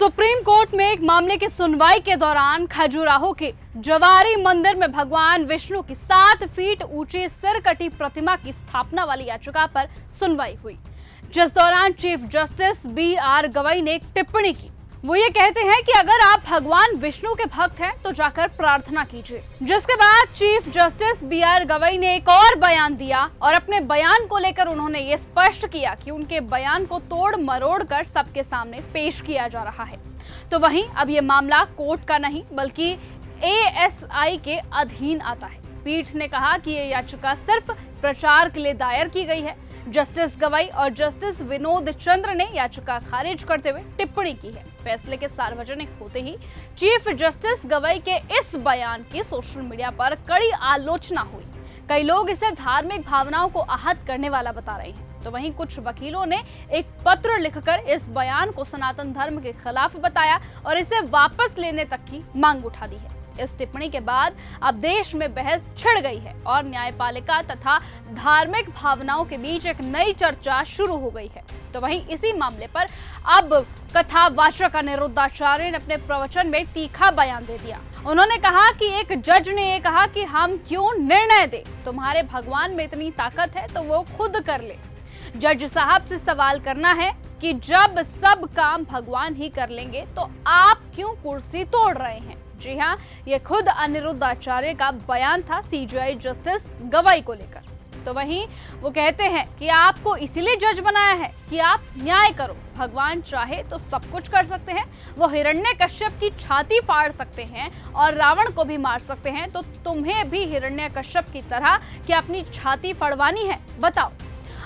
Supreme court में एक मामले की सुनवाई के दौरान खजुराहो के जवारी मंदिर में भगवान विष्णु की 7 फीट ऊंची सिरकटी प्रतिमा की स्थापना वाली याचिका पर सुनवाई हुई, जिस दौरान चीफ जस्टिस बी.आर. गवई ने एक टिप्पणी की। वो ये कहते हैं कि अगर आप भगवान विष्णु के भक्त हैं तो जाकर प्रार्थना कीजिए। जिसके बाद चीफ जस्टिस बी.आर. गवई ने एक और बयान दिया और अपने बयान को लेकर उन्होंने ये स्पष्ट किया कि उनके बयान को तोड़ मरोड़ कर सबके सामने पेश किया जा रहा है। तो वहीं अब ये मामला कोर्ट का नहीं बल्कि ASI के अधीन आता है। पीठ ने कहा कि ये याचिका सिर्फ प्रचार के लिए दायर की गई है। जस्टिस गवई और जस्टिस विनोद चंद्र ने याचिका खारिज करते हुए टिप्पणी की है। फैसले के सार्वजनिक होते ही चीफ जस्टिस गवई के इस बयान की सोशल मीडिया पर कड़ी आलोचना हुई। कई लोग इसे धार्मिक भावनाओं को आहत करने वाला बता रहे हैं, तो वहीं कुछ वकीलों ने एक पत्र लिखकर इस बयान को सनातन धर्म के खिलाफ बताया और इसे वापस लेने तक की मांग उठा दी है। इस टिप्पणी के बाद अब देश में बहस छिड़ गई है और न्यायपालिका तथा धार्मिक भावनाओं के बीच एक नई चर्चा शुरू हो गई है। तो वहीं इसी मामले पर अब कथावाचक अनिरुद्धाचार्य ने अपने प्रवचन में तीखा बयान दे दिया। उन्होंने कहा कि एक जज ने ये कहा कि हम क्यों निर्णय दें, तुम्हारे भगवान में इतनी ताकत है तो वो खुद कर ले। जज साहब से सवाल करना है कि जब सब काम भगवान ही कर लेंगे तो आप क्यों कुर्सी तोड़ रहे हैं। जी हाँ, ये खुद अनिरुद्धाचार्य का बयान था CJI जस्टिस गवई को लेकर। तो वहीं वो कहते हैं कि आपको इसीलिए जज बनाया है कि आप न्याय करो। भगवान चाहे तो सब कुछ कर सकते हैं, वो हिरण्यकश्यप की छाती फाड़ सकते हैं और रावण को भी मार सकते हैं, तो तुम्हें भी हिरण्यकश्यप की तरह कि अपनी छाती फड़वानी है, बताओ।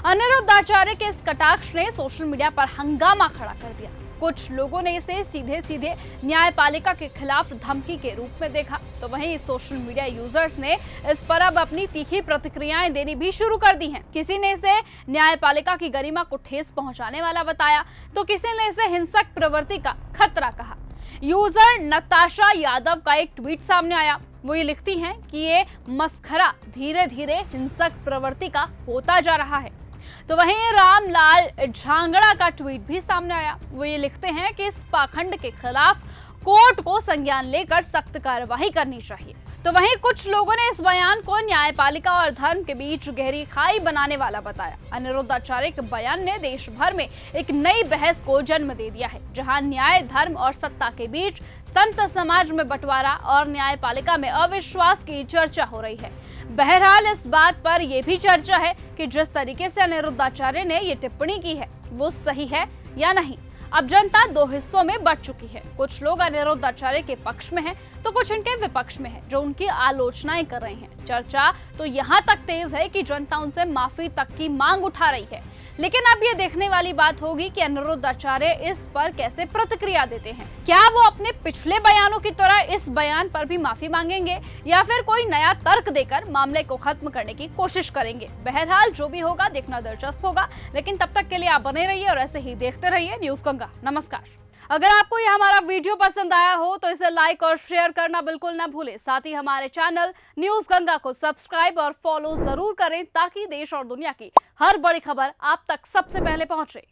अनिरुद्धाचार्य के इस कटाक्ष ने सोशल मीडिया पर हंगामा खड़ा कर दिया। कुछ लोगों ने इसे सीधे सीधे न्यायपालिका के खिलाफ धमकी के रूप में देखा, तो वहीं सोशल मीडिया यूजर्स ने इस पर अब अपनी तीखी प्रतिक्रियाएं देनी भी शुरू कर दी हैं। किसी ने इसे न्यायपालिका की गरिमा को ठेस पहुंचाने वाला बताया, तो किसी ने इसे हिंसक प्रवृत्ति का खतरा कहा। यूजर नताशा यादव का एक ट्वीट सामने आया। वो ये लिखती हैं कि ये मस्खरा धीरे धीरे हिंसक प्रवृत्ति का होता जा रहा है। तो वहीं रामलाल झांगड़ा का ट्वीट भी सामने आया। वो ये लिखते हैं कि इस पाखंड के खिलाफ कोर्ट को संज्ञान लेकर सख्त कार्रवाई करनी चाहिए। तो वहीं कुछ लोगों ने इस बयान को न्यायपालिका और धर्म के बीच गहरी खाई बनाने वाला बताया। अनिरुद्धाचार्य के बयान ने देश भर में एक नई बहस को जन्म दे दिया है, जहां न्याय, धर्म और सत्ता के बीच, संत समाज में बंटवारा और न्यायपालिका में अविश्वास की चर्चा हो रही है। बहरहाल इस बात पर यह भी चर्चा है कि जिस तरीके से अनिरुद्धाचार्य ने ये टिप्पणी की है वो सही है या नहीं। अब जनता दो हिस्सों में बंट चुकी है। कुछ लोग अनिरुद्धाचार्य के पक्ष में हैं, तो कुछ उनके विपक्ष में हैं, जो उनकी आलोचनाएं कर रहे हैं। चर्चा तो यहाँ तक तेज है कि जनता उनसे माफी तक की मांग उठा रही है। लेकिन अब ये देखने वाली बात होगी कि अनिरुद्धाचार्य इस पर कैसे प्रतिक्रिया देते हैं। क्या वो अपने पिछले बयानों की तरह इस बयान पर भी माफी मांगेंगे या फिर कोई नया तर्क देकर मामले को खत्म करने की कोशिश करेंगे। बहरहाल जो भी होगा देखना दिलचस्प होगा, लेकिन तब तक के लिए आप बने रहिए और ऐसे ही देखते रहिए न्यूज़ गंगा। नमस्कार। अगर आपको यह हमारा वीडियो पसंद आया हो तो इसे लाइक और शेयर करना बिल्कुल ना भूलें। साथ ही हमारे चैनल न्यूज़ गंगा को सब्सक्राइब और फॉलो जरूर करें ताकि देश और दुनिया की हर बड़ी खबर आप तक सबसे पहले पहुंचे।